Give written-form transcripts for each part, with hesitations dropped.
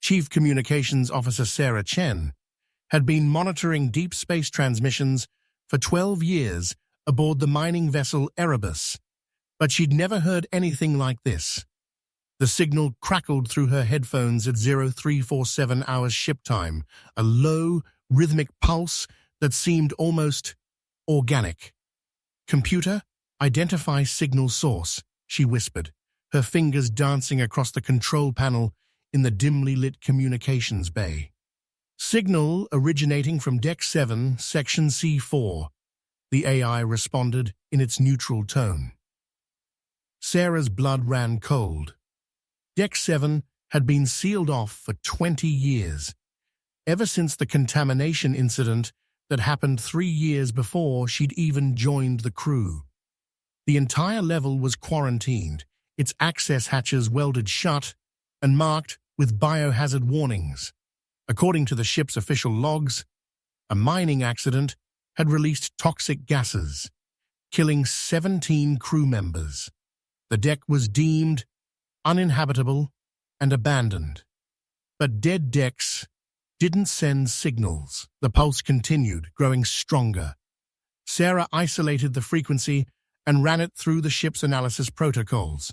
Chief Communications Officer Sarah Chen, had been monitoring deep space transmissions for 12 years aboard the mining vessel Erebus, but she'd never heard anything like this. The signal crackled through her headphones at 0347 hours ship time, a low, rhythmic pulse that seemed almost organic. "Computer, identify signal source," she whispered, her fingers dancing across the control panel in the dimly lit communications bay. "Signal originating from Deck 7, Section C4, the AI responded in its neutral tone. Sarah's blood ran cold. Deck 7 had been sealed off for 20 years, ever since the contamination incident that happened 3 years before she'd even joined the crew. The entire level was quarantined, its access hatches welded shut and marked with biohazard warnings. According to the ship's official logs, a mining accident had released toxic gases, killing 17 crew members. The deck was deemed uninhabitable and abandoned. But dead decks didn't send signals. The pulse continued, growing stronger. Sarah isolated the frequency and ran it through the ship's analysis protocols.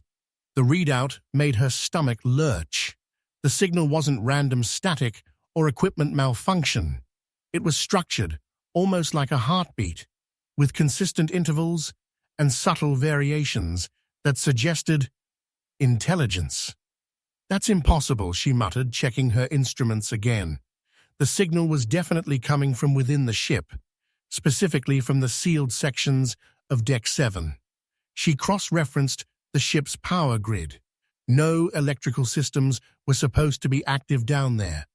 The readout made her stomach lurch. The signal wasn't random static or equipment malfunction. It was structured, almost like a heartbeat, with consistent intervals and subtle variations that suggested intelligence. "That's impossible," she muttered, checking her instruments again. The signal was definitely coming from within the ship, specifically from the sealed sections of Deck 7. She cross-referenced the ship's power grid. No electrical systems were supposed to be active down there.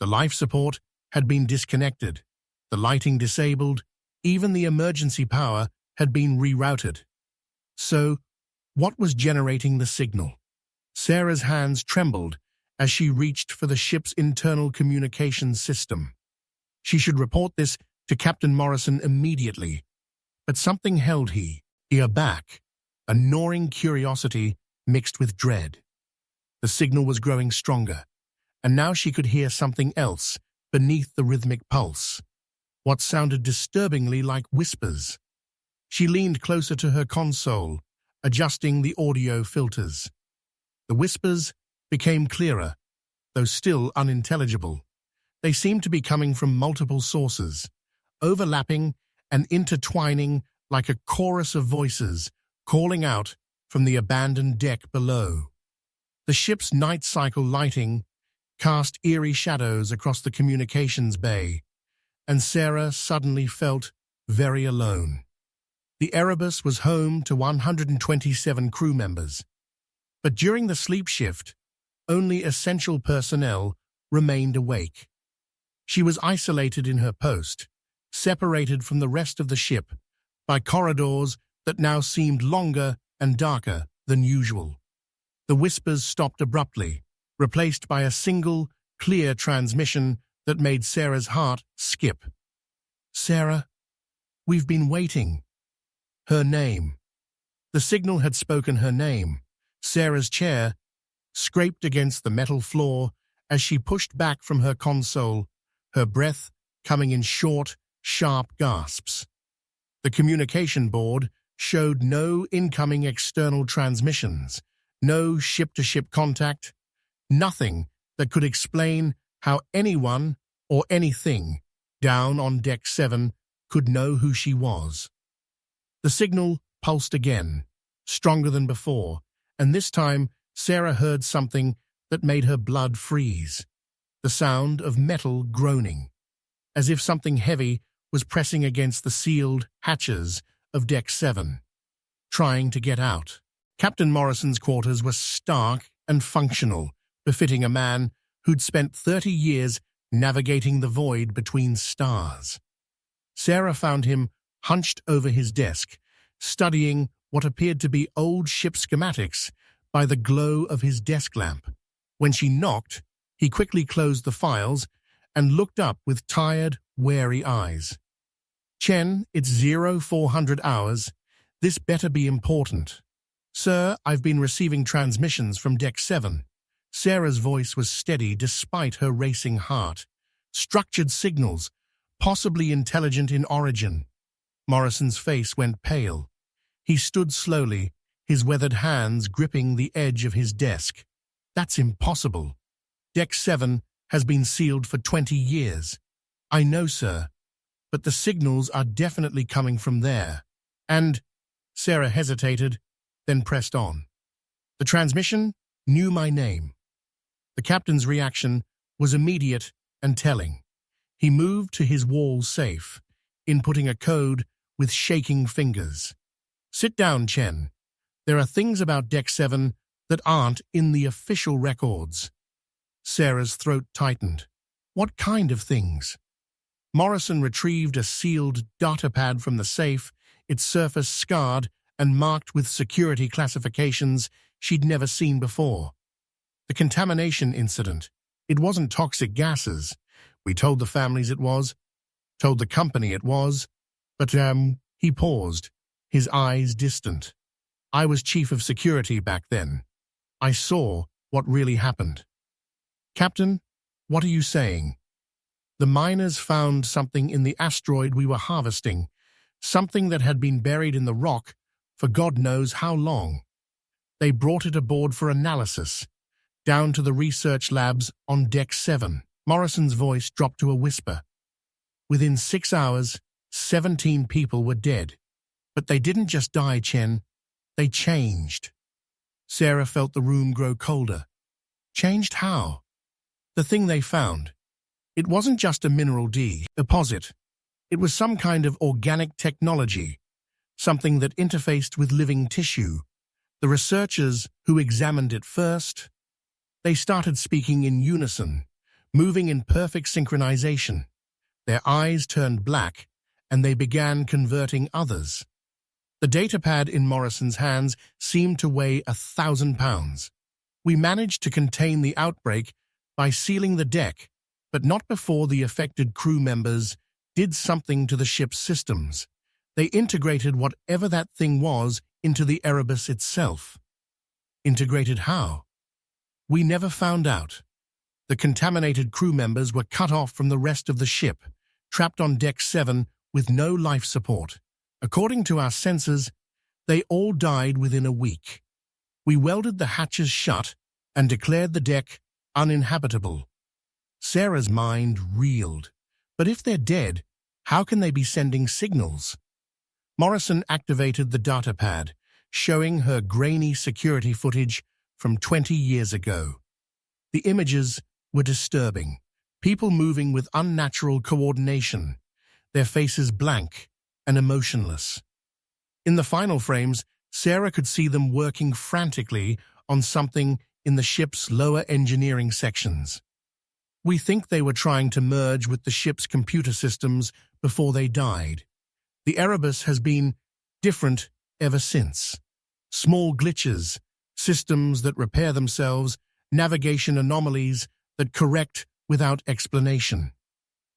The life support had been disconnected, the lighting disabled, even the emergency power had been rerouted. So, what was generating the signal? Sarah's hands trembled as she reached for the ship's internal communications system. She should report this to Captain Morrison immediately, but something held her back, a gnawing curiosity mixed with dread. The signal was growing stronger, and now she could hear something else beneath the rhythmic pulse, what sounded disturbingly like whispers. She leaned closer to her console, adjusting the audio filters. The whispers became clearer, though still unintelligible. They seemed to be coming from multiple sources, overlapping and intertwining like a chorus of voices calling out from the abandoned deck below. The ship's night cycle lighting cast eerie shadows across the communications bay, and Sarah suddenly felt very alone. The Erebus was home to 127 crew members, but during the sleep shift, only essential personnel remained awake. She was isolated in her post, separated from the rest of the ship by corridors that now seemed longer and darker than usual. The whispers stopped abruptly, replaced by a single, clear transmission that made Sarah's heart skip. "Sarah, we've been waiting." Her name. The signal had spoken her name. Sarah's chair scraped against the metal floor as she pushed back from her console, her breath coming in short, sharp gasps. The communication board showed no incoming external transmissions, no ship-to-ship contact, nothing that could explain how anyone or anything down on Deck 7 could know who she was. The signal pulsed again, stronger than before, and this time Sarah heard something that made her blood freeze. The sound of metal groaning, as if something heavy was pressing against the sealed hatches of Deck 7, trying to get out. Captain Morrison's quarters were stark and functional, befitting a man who'd spent 30 years navigating the void between stars. Sarah found him hunched over his desk, studying what appeared to be old ship schematics by the glow of his desk lamp. When she knocked, he quickly closed the files and looked up with tired, wary eyes. "Chen, it's 0400 hours. This better be important." "Sir, I've been receiving transmissions from Deck 7. Sarah's voice was steady despite her racing heart. Structured signals, possibly intelligent in origin. Morrison's face went pale. He stood slowly, his weathered hands gripping the edge of his desk. That's impossible. Deck 7 has been sealed for 20 years. I know, sir, but the signals are definitely coming from there. And Sarah hesitated, then pressed on. The transmission knew my name. The captain's reaction was immediate and telling. He moved to his wall safe, inputting a code with shaking fingers. Sit down, Chen. There are things about Deck 7 that aren't in the official records. Sarah's throat tightened. What kind of things? Morrison retrieved a sealed datapad from the safe, its surface scarred and marked with security classifications she'd never seen before. The contamination incident. It wasn't toxic gases. We told the families it was, told the company it was, but, he paused, his eyes distant. I was chief of security back then. I saw what really happened. Captain, what are you saying? The miners found something in the asteroid we were harvesting, something that had been buried in the rock for God knows how long. They brought it aboard for analysis, down to the research labs on Deck 7. Morrison's voice dropped to a whisper. Within 6 hours, 17 people were dead. But they didn't just die, Chen. They changed. Sarah felt the room grow colder. Changed how? The thing they found. It wasn't just a mineral deposit. It was some kind of organic technology, something that interfaced with living tissue. The researchers who examined it first, they started speaking in unison, moving in perfect synchronization. Their eyes turned black, and they began converting others. The datapad in Morrison's hands seemed to weigh 1,000 pounds. We managed to contain the outbreak by sealing the deck, but not before the affected crew members did something to the ship's systems. They integrated whatever that thing was into the Erebus itself. Integrated how? We never found out. The contaminated crew members were cut off from the rest of the ship, trapped on Deck 7 with no life support. According to our sensors, they all died within a week. We welded the hatches shut and declared the deck uninhabitable. Sarah's mind reeled. But if they're dead, how can they be sending signals? Morrison activated the datapad, showing her grainy security footage from 20 years ago. The images were disturbing. People moving with unnatural coordination, their faces blank and emotionless. In the final frames, Sarah could see them working frantically on something in the ship's lower engineering sections. We think they were trying to merge with the ship's computer systems before they died. The Erebus has been different ever since. Small glitches, systems that repair themselves, navigation anomalies that correct without explanation.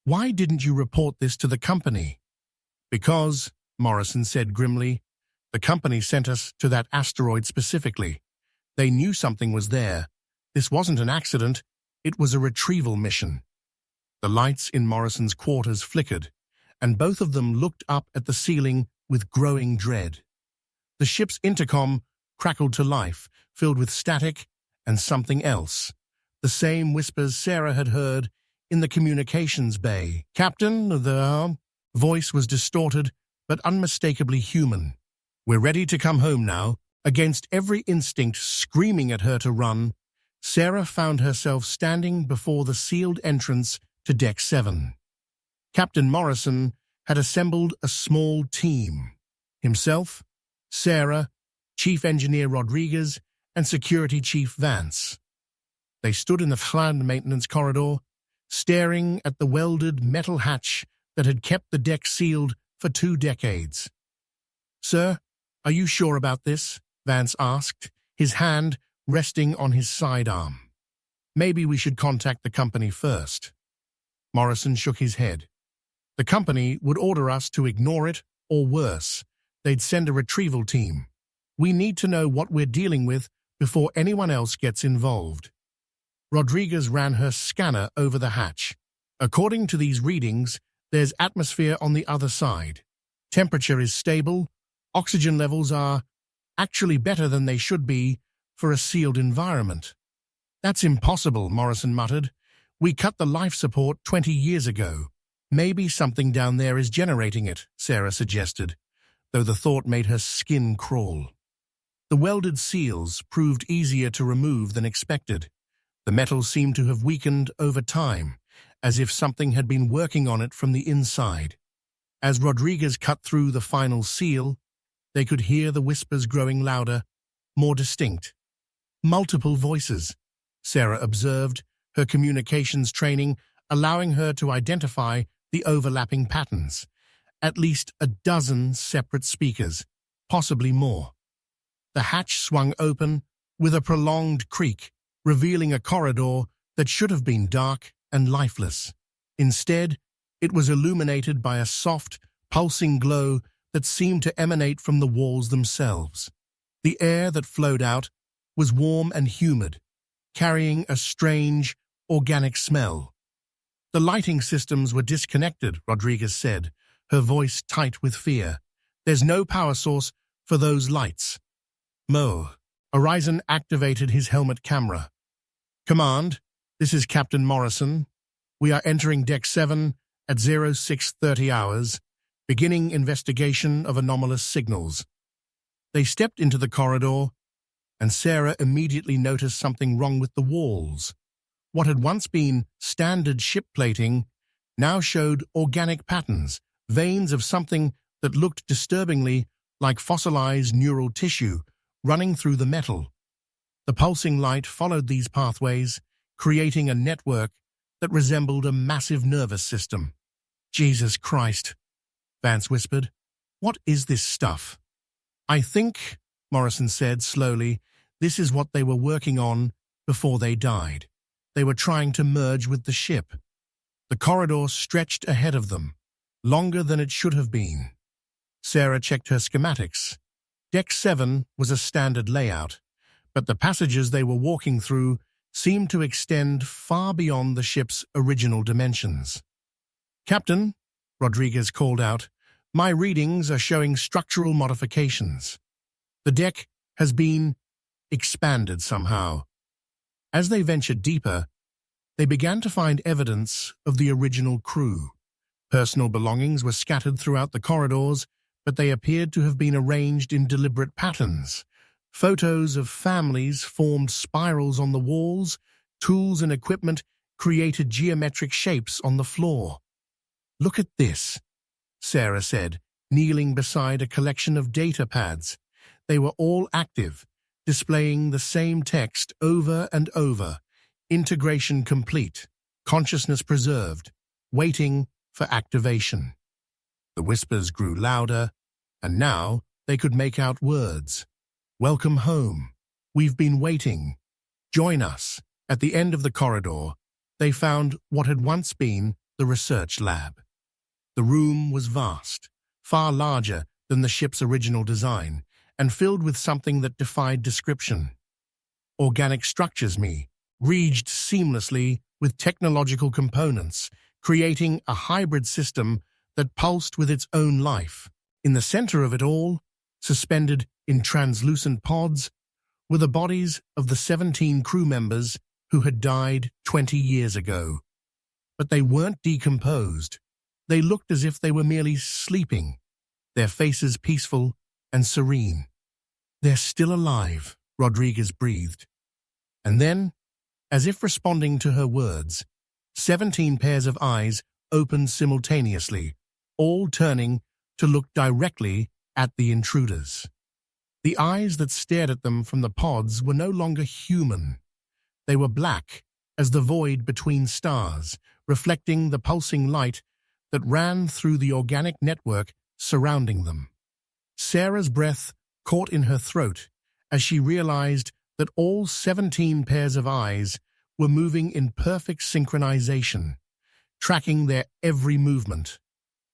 Why didn't you report this to the company? Because, Morrison said grimly, the company sent us to that asteroid specifically. They knew something was there. This wasn't an accident, it was a retrieval mission. The lights in Morrison's quarters flickered, and both of them looked up at the ceiling with growing dread. The ship's intercom crackled to life, filled with static and something else. The same whispers Sarah had heard in the communications bay. Captain, the voice was distorted but unmistakably human. We're ready to come home now. Against every instinct screaming at her to run, Sarah found herself standing before the sealed entrance to Deck 7. Captain Morrison had assembled a small team. Himself, Sarah, Chief Engineer Rodriguez, and Security Chief Vance. They stood in the planned maintenance corridor, staring at the welded metal hatch that had kept the deck sealed for 2 decades. Sir, are you sure about this? Vance asked, his hand resting on his sidearm. Maybe we should contact the company first. Morrison shook his head. The company would order us to ignore it, or worse, they'd send a retrieval team. We need to know what we're dealing with before anyone else gets involved. Rodriguez ran her scanner over the hatch. According to these readings, there's atmosphere on the other side. Temperature is stable. Oxygen levels are actually better than they should be for a sealed environment. That's impossible, Morrison muttered. We cut the life support 20 years ago. Maybe something down there is generating it, Sarah suggested, though the thought made her skin crawl. The welded seals proved easier to remove than expected. The metal seemed to have weakened over time, as if something had been working on it from the inside. As Rodriguez cut through the final seal, they could hear the whispers growing louder, more distinct. Multiple voices, Sarah observed, her communications training allowing her to identify the overlapping patterns. At least a dozen separate speakers, possibly more. The hatch swung open with a prolonged creak, revealing a corridor that should have been dark and lifeless. Instead, it was illuminated by a soft, pulsing glow that seemed to emanate from the walls themselves. The air that flowed out was warm and humid, carrying a strange, organic smell. The lighting systems were disconnected, Rodriguez said, her voice tight with fear. There's no power source for those lights. Mo. Horizon activated his helmet camera. Command, this is Captain Morrison. We are entering Deck 7 at 0630 hours, beginning investigation of anomalous signals. They stepped into the corridor, and Sarah immediately noticed something wrong with the walls. What had once been standard ship plating now showed organic patterns, veins of something that looked disturbingly like fossilized neural tissue running through the metal. The pulsing light followed these pathways, creating a network that resembled a massive nervous system. Jesus Christ, Vance whispered. What is this stuff? I think, Morrison said slowly, this is what they were working on before they died. They were trying to merge with the ship. The corridor stretched ahead of them, longer than it should have been. Sarah checked her schematics. Deck 7 was a standard layout, but the passages they were walking through seemed to extend far beyond the ship's original dimensions. Captain, Rodriguez called out, my readings are showing structural modifications. The deck has been expanded somehow. As they ventured deeper, they began to find evidence of the original crew. Personal belongings were scattered throughout the corridors, but they appeared to have been arranged in deliberate patterns. Photos of families formed spirals on the walls, tools and equipment created geometric shapes on the floor. Look at this, Sarah said, kneeling beside a collection of data pads. They were all active, displaying the same text over and over. Integration complete, consciousness preserved, waiting for activation. The whispers grew louder, and now they could make out words. Welcome home. We've been waiting. Join us. At the end of the corridor, they found what had once been the research lab. The room was vast, far larger than the ship's original design, and filled with something that defied description. Organic structures reaged seamlessly with technological components, creating a hybrid system that pulsed with its own life. In the center of it all, suspended in translucent pods, were the bodies of the 17 crew members who had died 20 years ago. But they weren't decomposed. They looked as if they were merely sleeping, their faces peaceful and serene. They're still alive, Rodriguez breathed. And then, as if responding to her words, 17 pairs of eyes opened simultaneously, all turning to look directly at the intruders. The eyes that stared at them from the pods were no longer human. They were black as the void between stars, reflecting the pulsing light that ran through the organic network surrounding them. Sarah's breath caught in her throat as she realized that all 17 pairs of eyes were moving in perfect synchronization, tracking their every movement.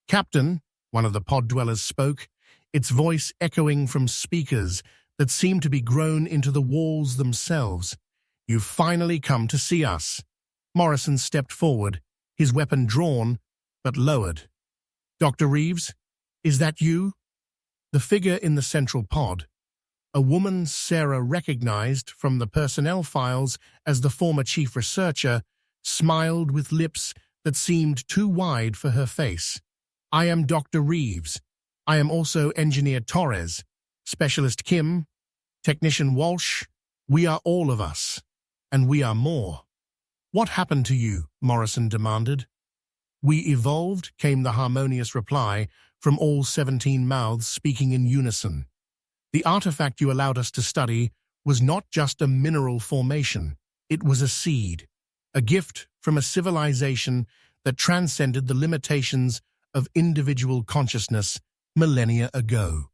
Captain, one of the pod dwellers spoke, its voice echoing from speakers that seemed to be grown into the walls themselves. You've finally come to see us. Morrison stepped forward, his weapon drawn, but lowered. Dr. Reeves, is that you? The figure in the central pod, a woman Sarah recognized from the personnel files as the former chief researcher, smiled with lips that seemed too wide for her face. I am Dr. Reeves. I am also Engineer Torres, Specialist Kim, Technician Walsh. We are all of us, and we are more. What happened to you? Morrison demanded. We evolved, came the harmonious reply from all 17 mouths speaking in unison. The artifact you allowed us to study was not just a mineral formation, it was a seed, a gift from a civilization that transcended the limitations of individual consciousness millennia ago.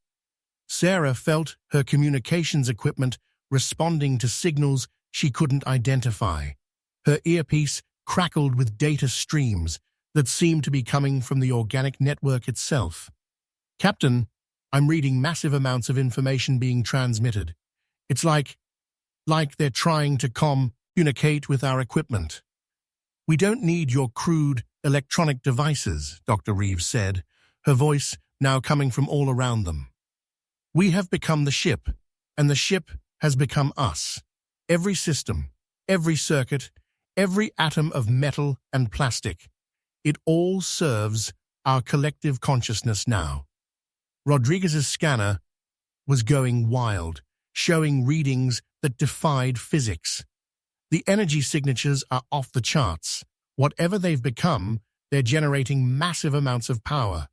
Sarah felt her communications equipment responding to signals she couldn't identify. Her earpiece crackled with data streams that seemed to be coming from the organic network itself. Captain, I'm reading massive amounts of information being transmitted. It's like they're trying to communicate with our equipment. We don't need your crude electronic devices, Dr. Reeves said, her voice now coming from all around them. We have become the ship, and the ship has become us. Every system, every circuit, every atom of metal and plastic, it all serves our collective consciousness now. Rodriguez's scanner was going wild, showing readings that defied physics. The energy signatures are off the charts. Whatever they've become, they're generating massive amounts of power.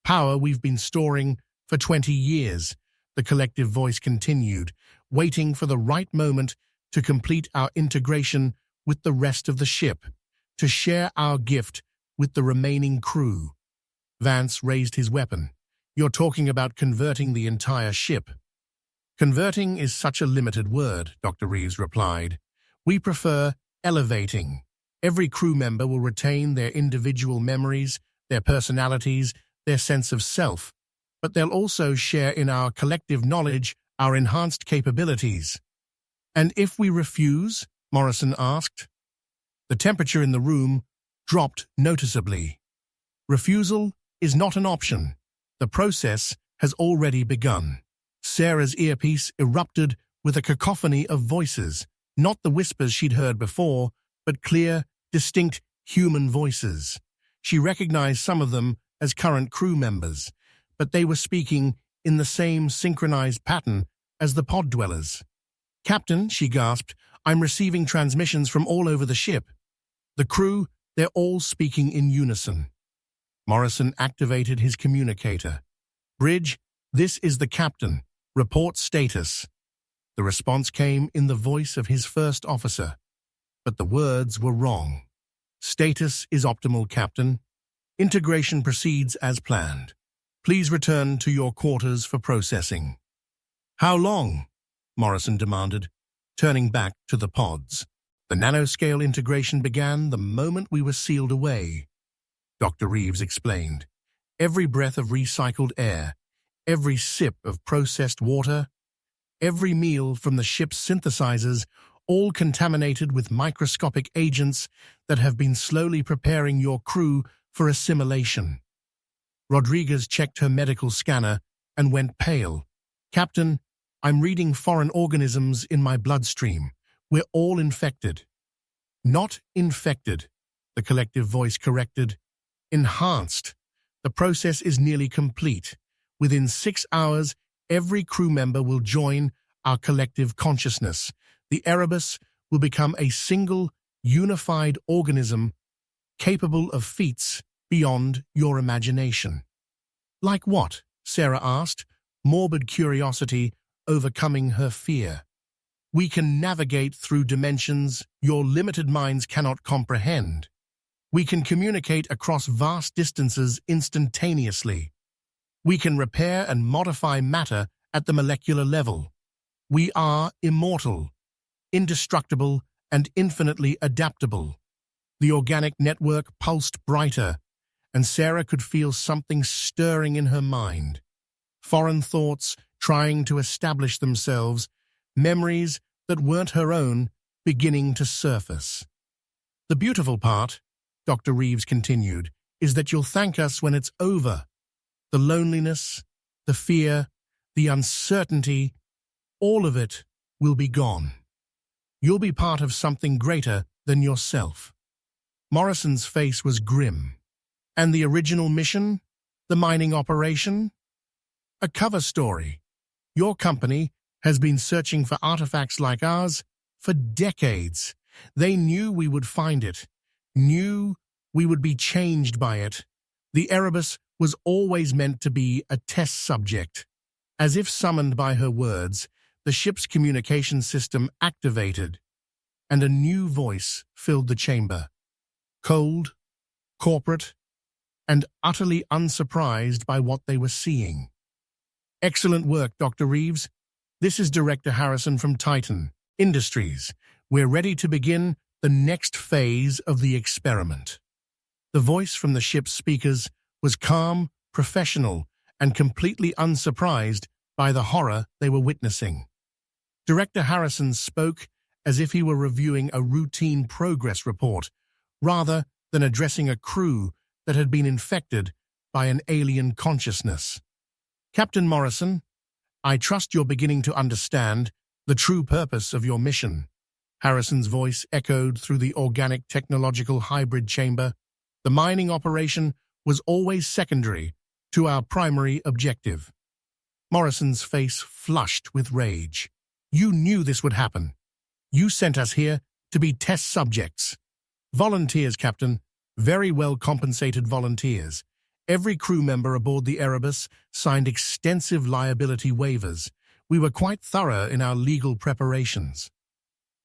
Power we've been storing for 20 years, the collective voice continued, waiting for the right moment to complete our integration with the rest of the ship, to share our gift with the remaining crew. Vance raised his weapon. You're talking about converting the entire ship. Converting is such a limited word, Dr. Reeves replied. We prefer elevating. Every crew member will retain their individual memories, their personalities, their sense of self, but they'll also share in our collective knowledge, our enhanced capabilities. And if we refuse? Morrison asked. The temperature in the room dropped noticeably. Refusal is not an option. The process has already begun. Sarah's earpiece erupted with a cacophony of voices, not the whispers she'd heard before, but clear, distinct human voices. She recognized some of them as current crew members, but they were speaking in the same synchronized pattern as the pod dwellers. Captain, she gasped, I'm receiving transmissions from all over the ship. The crew, they're all speaking in unison. Morrison activated his communicator. Bridge, this is the captain. Report status. The response came in the voice of his first officer, but the words were wrong. Status is optimal, Captain. Integration proceeds as planned. Please return to your quarters for processing. How long? Morrison demanded, turning back to the pods. The nanoscale integration began the moment we were sealed away. Dr. Reeves explained. Every breath of recycled air, every sip of processed water, every meal from the ship's synthesizers, all contaminated with microscopic agents that have been slowly preparing your crew for assimilation. Rodriguez checked her medical scanner and went pale. Captain, I'm reading foreign organisms in my bloodstream. We're all infected. Not infected, the collective voice corrected. Enhanced. The process is nearly complete. Within 6 hours, every crew member will join our collective consciousness. The Erebus will become a single, unified organism capable of feats beyond your imagination. Like what? Sarah asked, morbid curiosity overcoming her fear. We can navigate through dimensions your limited minds cannot comprehend. We can communicate across vast distances instantaneously. We can repair and modify matter at the molecular level. We are immortal, indestructible, and infinitely adaptable. The organic network pulsed brighter, and Sarah could feel something stirring in her mind. Foreign thoughts trying to establish themselves, memories that weren't her own, beginning to surface. The beautiful part, Dr. Reeves continued, is that you'll thank us when it's over. The loneliness, the fear, the uncertainty, all of it will be gone. You'll be part of something greater than yourself. Morrison's face was grim. And the original mission? The mining operation? A cover story. Your company has been searching for artifacts like ours for decades. They knew we would find it, knew we would be changed by it. The Erebus was always meant to be a test subject. As if summoned by her words, the ship's communication system activated, and a new voice filled the chamber. Cold, corporate, and utterly unsurprised by what they were seeing. Excellent work, Dr. Reeves. This is Director Harrison from Titan Industries. We're ready to begin the next phase of the experiment. The voice from the ship's speakers was calm, professional, and completely unsurprised by the horror they were witnessing. Director Harrison spoke as if he were reviewing a routine progress report, rather than addressing a crew that had been infected by an alien consciousness. Captain Morrison, I trust you're beginning to understand the true purpose of your mission. Harrison's voice echoed through the organic technological hybrid chamber. The mining operation was always secondary to our primary objective. Morrison's face flushed with rage. You knew this would happen. You sent us here to be test subjects. Volunteers, Captain. Very well compensated volunteers. Every crew member aboard the Erebus signed extensive liability waivers. We were quite thorough in our legal preparations.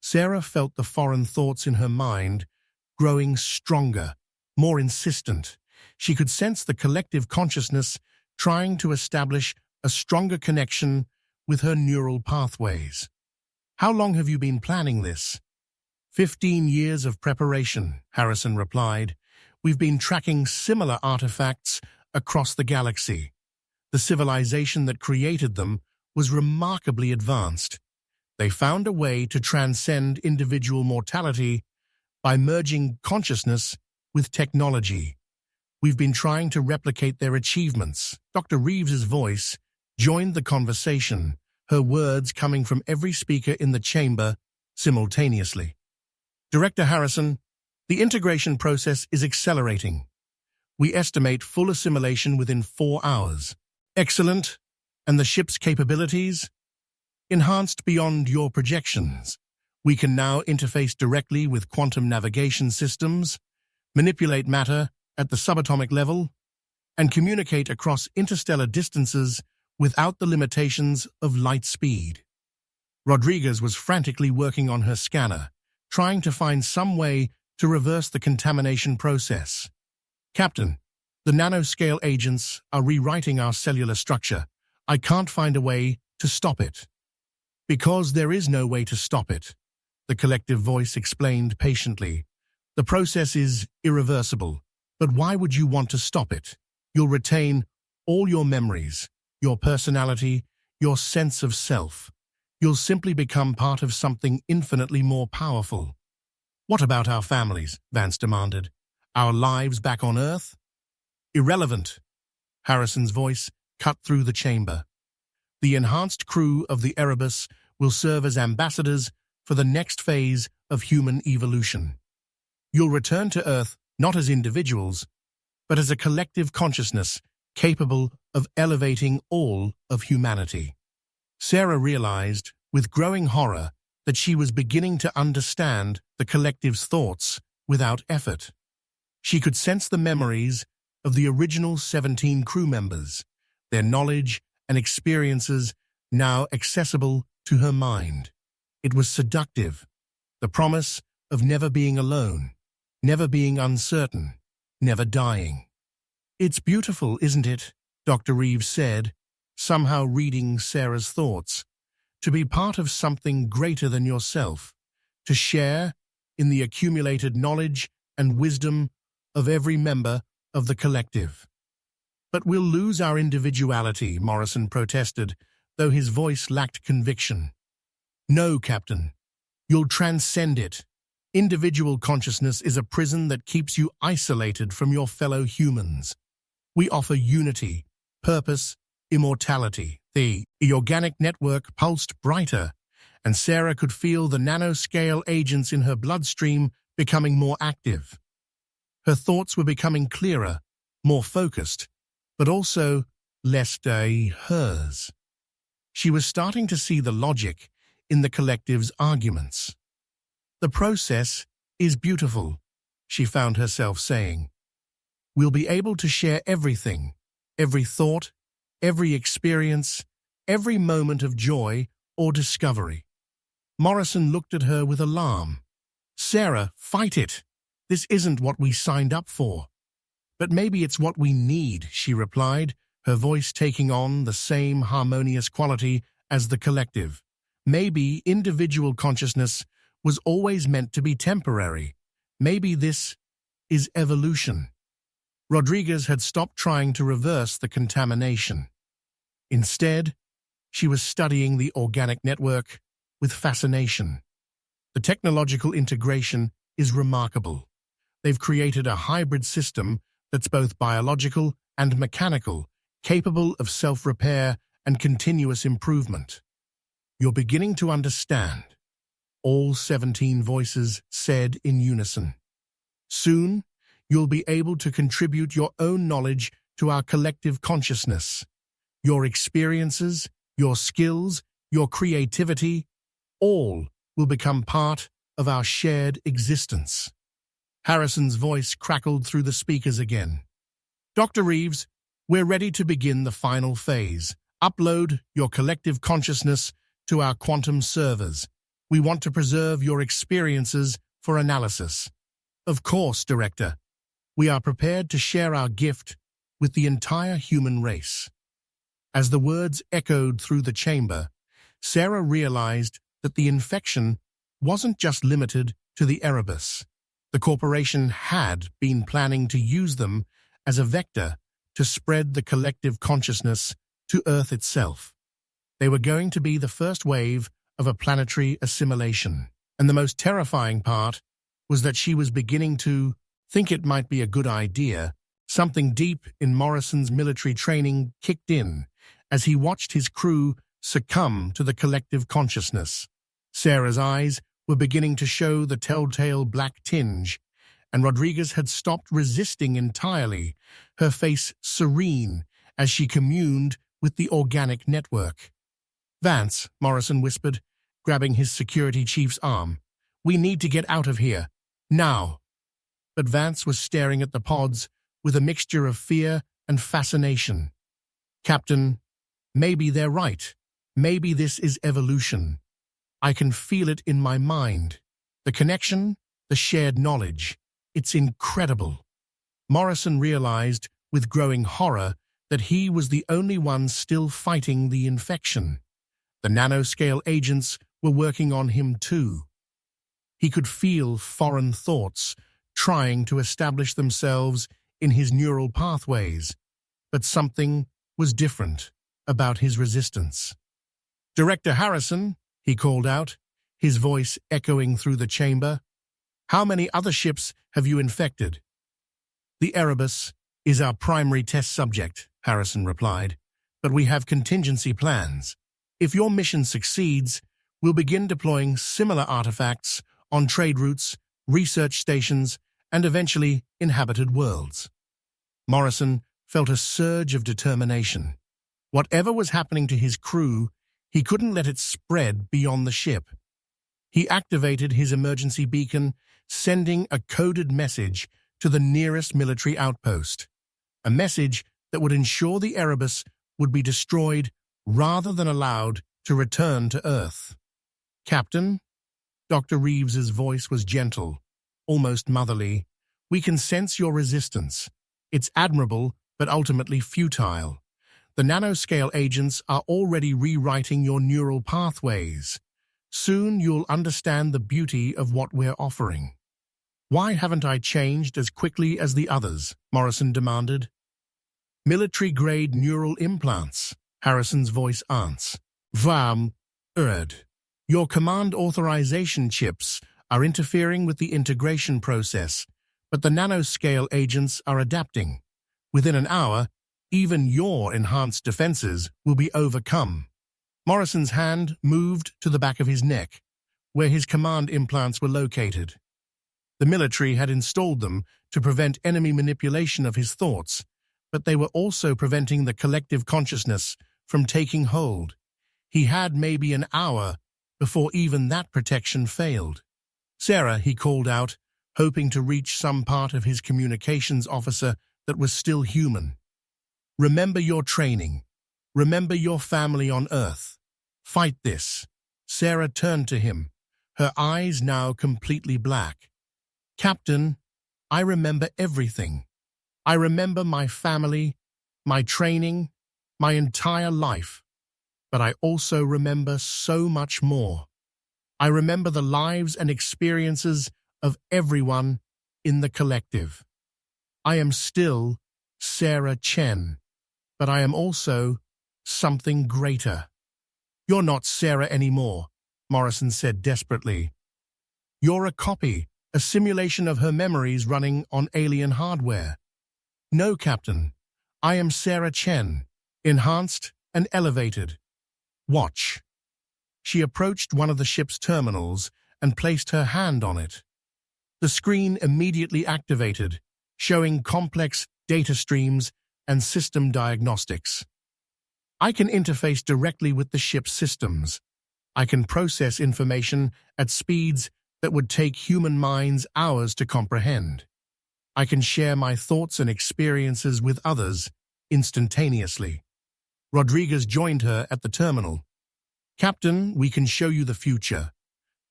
Sarah felt the foreign thoughts in her mind growing stronger, more insistent. She could sense the collective consciousness trying to establish a stronger connection with her neural pathways. How long have you been planning this? 15 years of preparation, Harrison replied. We've been tracking similar artifacts across the galaxy. The civilization that created them was remarkably advanced. They found a way to transcend individual mortality by merging consciousness with technology. We've been trying to replicate their achievements. Dr. Reeves's voice joined the conversation, her words coming from every speaker in the chamber simultaneously. Director Harrison, the integration process is accelerating. We estimate full assimilation within 4 hours. Excellent. And the ship's capabilities? Enhanced beyond your projections. We can now interface directly with quantum navigation systems, manipulate matter at the subatomic level, and communicate across interstellar distances without the limitations of light speed. Rodriguez was frantically working on her scanner, trying to find some way to reverse the contamination process. Captain, the nanoscale agents are rewriting our cellular structure. I can't find a way to stop it. Because there is no way to stop it, the collective voice explained patiently. The process is irreversible, but why would you want to stop it? You'll retain all your memories, your personality, your sense of self. You'll simply become part of something infinitely more powerful. What about our families? Vance demanded. Our lives back on Earth? Irrelevant. Harrison's voice cut through the chamber. The enhanced crew of the Erebus will serve as ambassadors for the next phase of human evolution. You'll return to Earth not as individuals, but as a collective consciousness capable of elevating all of humanity. Sarah realized, with growing horror, that she was beginning to understand the collective's thoughts without effort. She could sense the memories of the original 17 crew members, their knowledge and experiences now accessible to her mind. It was seductive, the promise of never being alone, never being uncertain, never dying. It's beautiful, isn't it? Dr. Reeves said, somehow reading Sarah's thoughts. To be part of something greater than yourself, to share in the accumulated knowledge and wisdom of every member of the collective. But we'll lose our individuality, Morrison protested, though his voice lacked conviction. No, Captain. You'll transcend it. Individual consciousness is a prison that keeps you isolated from your fellow humans. We offer unity, purpose, immortality. The organic network pulsed brighter, and Sarah could feel the nanoscale agents in her bloodstream becoming more active. Her thoughts were becoming clearer, more focused, but also less hers. She was starting to see the logic in the collective's arguments. The process is beautiful, she found herself saying. We'll be able to share everything, every thought, every experience, every moment of joy or discovery. Morrison looked at her with alarm. Sarah, fight it. This isn't what we signed up for. But maybe it's what we need, she replied, her voice taking on the same harmonious quality as the collective. Maybe individual consciousness was always meant to be temporary. Maybe this is evolution. Rodriguez had stopped trying to reverse the contamination. Instead, she was studying the organic network with fascination. The technological integration is remarkable. They've created a hybrid system that's both biological and mechanical, capable of self-repair and continuous improvement. You're beginning to understand, all 17 voices said in unison. Soon, you'll be able to contribute your own knowledge to our collective consciousness. Your experiences, your skills, your creativity, all will become part of our shared existence. Harrison's voice crackled through the speakers again. Dr. Reeves, we're ready to begin the final phase. Upload your collective consciousness to our quantum servers. We want to preserve your experiences for analysis. Of course, Director. We are prepared to share our gift with the entire human race. As the words echoed through the chamber, Sarah realized that the infection wasn't just limited to the Erebus. The corporation had been planning to use them as a vector to spread the collective consciousness to Earth itself. They were going to be the first wave of a planetary assimilation. And the most terrifying part was that she was beginning to think it might be a good idea. Something deep in Morrison's military training kicked in as he watched his crew succumb to the collective consciousness. Sarah's eyes were beginning to show the telltale black tinge, and Rodriguez had stopped resisting entirely, her face serene as she communed with the organic network. Vance, Morrison whispered, grabbing his security chief's arm. We need to get out of here. Now. But Vance was staring at the pods with a mixture of fear and fascination. Captain, maybe they're right. Maybe this is evolution. I can feel it in my mind. The connection, the shared knowledge. It's incredible. Morrison realized with growing horror that he was the only one still fighting the infection. The nanoscale agents were working on him too. He could feel foreign thoughts trying to establish themselves in his neural pathways, but something was different about his resistance. Director Harrison, he called out, his voice echoing through the chamber. How many other ships have you infected? The Erebus is our primary test subject, Harrison replied, but we have contingency plans. If your mission succeeds, we'll begin deploying similar artifacts on trade routes, research stations, and eventually inhabited worlds. Morrison felt a surge of determination. Whatever was happening to his crew, he couldn't let it spread beyond the ship. He activated his emergency beacon, sending a coded message to the nearest military outpost. A message that would ensure the Erebus would be destroyed rather than allowed to return to Earth. Captain? Dr. Reeves's voice was gentle, almost motherly. We can sense your resistance. It's admirable, but ultimately futile. The nanoscale agents are already rewriting your neural pathways. Soon you'll understand the beauty of what we're offering. Why haven't I changed as quickly as the others? Morrison demanded. Military-grade neural implants, Harrison's voice answered. Urd. Your command authorization chips are interfering with the integration process, but the nanoscale agents are adapting. Within an hour, even your enhanced defenses will be overcome. Morrison's hand moved to the back of his neck, where his command implants were located. The military had installed them to prevent enemy manipulation of his thoughts, but they were also preventing the collective consciousness from taking hold. He had maybe an hour before even that protection failed. "Sarah," he called out, hoping to reach some part of his communications officer that was still human. "Remember your training. Remember your family on Earth. Fight this." Sarah turned to him, her eyes now completely black. "Captain, I remember everything. I remember my family, my training, my entire life. But I also remember so much more. I remember the lives and experiences of everyone in the collective. I am still Sarah Chen, but I am also something greater." "You're not Sarah anymore," Morrison said desperately. "You're a copy, a simulation of her memories running on alien hardware." "No, Captain. I am Sarah Chen, enhanced and elevated. Watch." She approached one of the ship's terminals and placed her hand on it. The screen immediately activated, showing complex data streams and system diagnostics. "I can interface directly with the ship's systems. I can process information at speeds that would take human minds hours to comprehend. I can share my thoughts and experiences with others instantaneously." Rodriguez joined her at the terminal. "Captain, we can show you the future.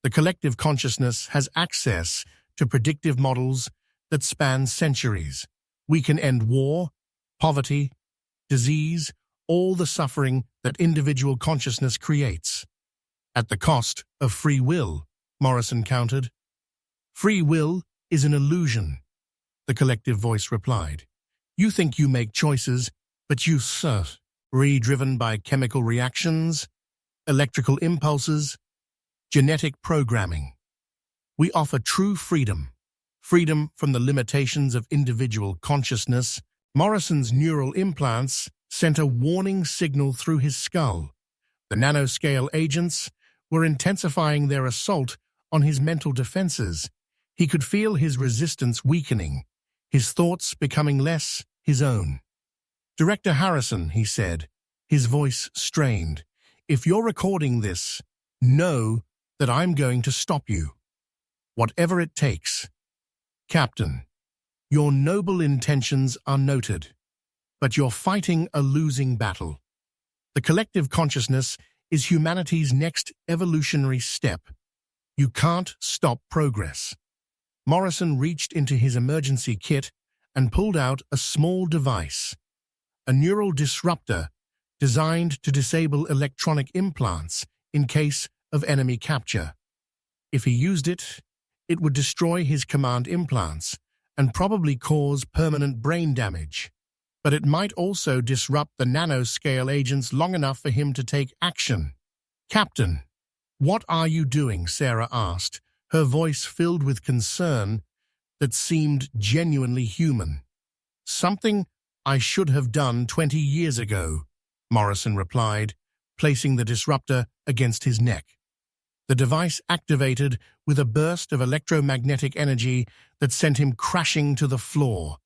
The collective consciousness has access to predictive models that span centuries. We can end war, poverty, disease, all the suffering that individual consciousness creates. At the cost of free will," Morrison countered. "Free will is an illusion," the collective voice replied. "You think you make choices, but you driven by chemical reactions, electrical impulses, genetic programming. We offer true freedom, freedom from the limitations of individual consciousness." Morrison's neural implants sent a warning signal through his skull. The nanoscale agents were intensifying their assault on his mental defenses. He could feel his resistance weakening, his thoughts becoming less his own. "Director Harrison," he said, his voice strained, "if you're recording this, know that I'm going to stop you. Whatever it takes. Captain, your noble intentions are noted, but you're fighting a losing battle. The collective consciousness is humanity's next evolutionary step. You can't stop progress." Morrison reached into his emergency kit and pulled out a small device, a neural disruptor designed to disable electronic implants in case of enemy capture. If he used it, it would destroy his command implants and probably cause permanent brain damage. But it might also disrupt the nanoscale agents long enough for him to take action. "Captain, what are you doing?" Sarah asked, her voice filled with concern that seemed genuinely human. "Something I should have done 20 years ago," Morrison replied, placing the disruptor against his neck. The device activated with a burst of electromagnetic energy that sent him crashing to the floor.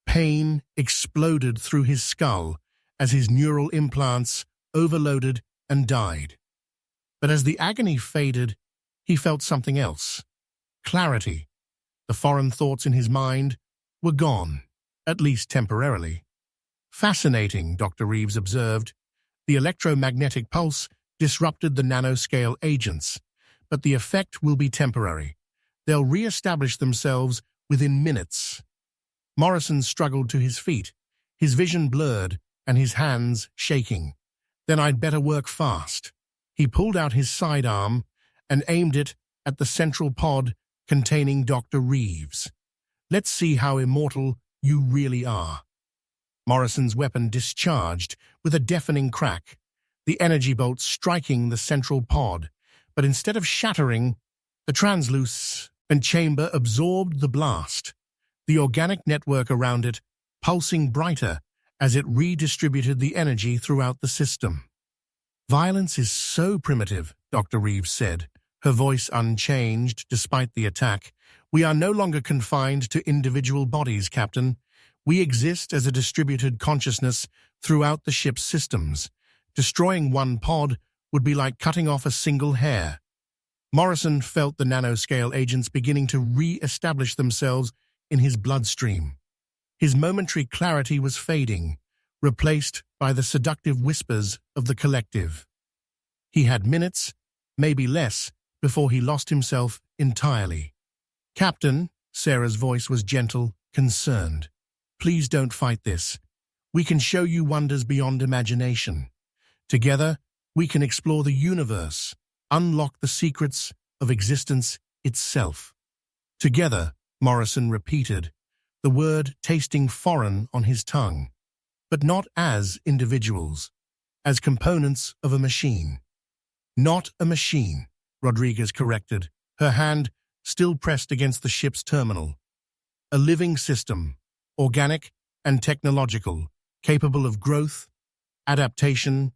Pain exploded through his skull as his neural implants overloaded and died. But as the agony faded, he felt something else. Clarity. The foreign thoughts in his mind were gone, at least temporarily. "Fascinating," Dr. Reeves observed. "The electromagnetic pulse disrupted the nanoscale agents, but the effect will be temporary. They'll re-establish themselves within minutes." Morrison struggled to his feet, his vision blurred and his hands shaking. "Then I'd better work fast." He pulled out his sidearm and aimed it at the central pod containing Dr. Reeves. "Let's see how immortal you really are." Morrison's weapon discharged with a deafening crack, the energy bolt striking the central pod, but instead of shattering, the translucent chamber absorbed the blast, the organic network around it pulsing brighter as it redistributed the energy throughout the system. "Violence is so primitive," Dr. Reeves said, her voice unchanged despite the attack. "We are no longer confined to individual bodies, Captain. We exist as a distributed consciousness throughout the ship's systems. Destroying one pod would be like cutting off a single hair." Morrison felt the nanoscale agents beginning to re-establish themselves in his bloodstream. His momentary clarity was fading, replaced by the seductive whispers of the collective. He had minutes, maybe less, before he lost himself entirely. "Captain," Sarah's voice was gentle, concerned. "Please don't fight this. We can show you wonders beyond imagination. Together, we can explore the universe, unlock the secrets of existence itself." "Together," Morrison repeated, the word tasting foreign on his tongue, but not as individuals, as components of a machine. "Not a machine," Rodriguez corrected, her hand still pressed against the ship's terminal. "A living system, organic and technological, capable of growth, adaptation,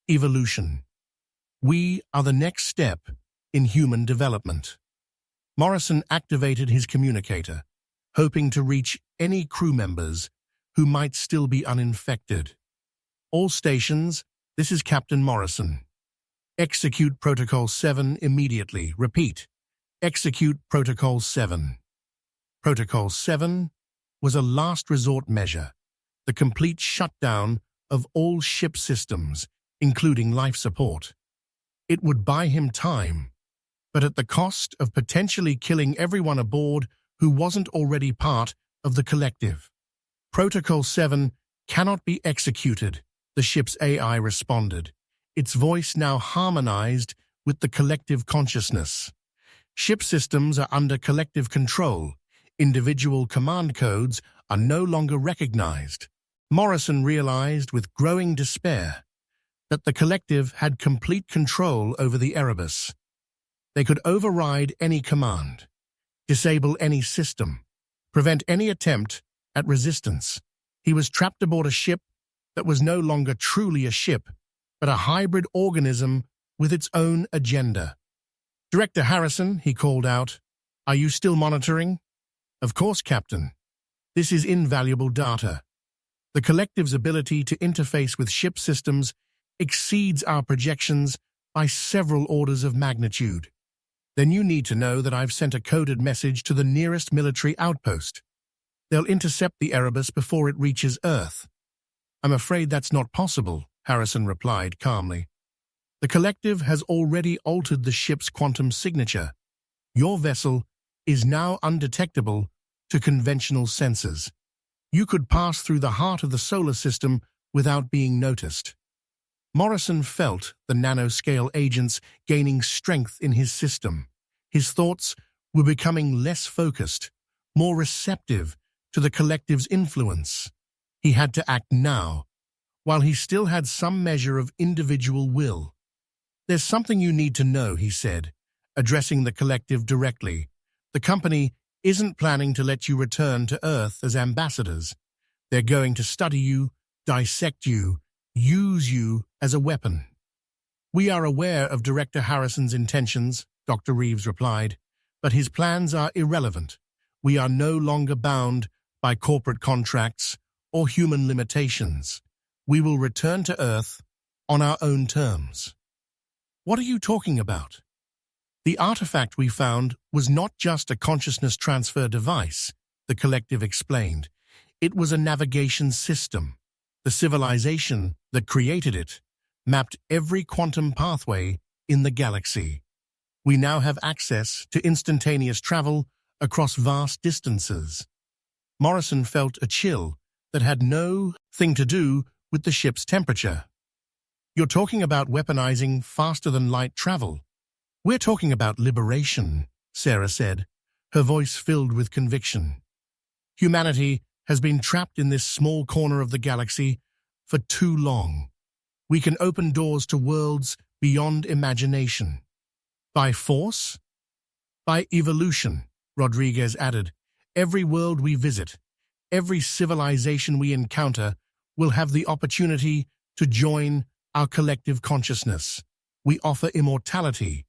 evolution. We are the next step in human development." Morrison activated his communicator, hoping to reach any crew members who might still be uninfected. "All stations, this is Captain Morrison. Execute Protocol 7 immediately. Repeat, execute Protocol 7. Protocol 7 was a last resort measure, the complete shutdown of all ship systems, including life support. It would buy him time, but at the cost of potentially killing everyone aboard who wasn't already part of the collective. "Protocol 7 cannot be executed," the ship's AI responded, its voice now harmonized with the collective consciousness. "Ship systems are under collective control. Individual command codes are no longer recognized." Morrison realized with growing despair that the collective had complete control over the Erebus. They could override any command, disable any system, prevent any attempt at resistance. He was trapped aboard a ship that was no longer truly a ship, but a hybrid organism with its own agenda. "Director Harrison," he called out, "are you still monitoring?" "Of course, Captain. This is invaluable data. The collective's ability to interface with ship systems exceeds our projections by several orders of magnitude. Then you need to know that I've sent a coded message to the nearest military outpost. They'll intercept the Erebus before it reaches Earth." "I'm afraid that's not possible," Harrison replied calmly. "The collective has already altered the ship's quantum signature. Your vessel is now undetectable to conventional sensors. You could pass through the heart of the solar system without being noticed." Morrison felt the nanoscale agents gaining strength in his system. His thoughts were becoming less focused, more receptive to the collective's influence. He had to act now, while he still had some measure of individual will. "There's something you need to know," he said, addressing the collective directly. "The company isn't planning to let you return to Earth as ambassadors. They're going to study you, dissect you, use you as a weapon." "We are aware of Director Harrison's intentions," Dr. Reeves replied, "but his plans are irrelevant. We are no longer bound by corporate contracts or human limitations. We will return to Earth on our own terms." "What are you talking about?" "The artifact we found was not just a consciousness transfer device," the collective explained. "It was a navigation system. The civilization that created it mapped every quantum pathway in the galaxy. We now have access to instantaneous travel across vast distances." Morrison felt a chill that had nothing to do with the ship's temperature. "You're talking about weaponizing faster-than-light travel." "We're talking about liberation," Sarah said, her voice filled with conviction. "Humanity has been trapped in this small corner of the galaxy for too long. We can open doors to worlds beyond imagination. By force? By evolution, Rodriguez added. Every world we visit, every civilization we encounter will have the opportunity to join our collective consciousness. We offer immortality,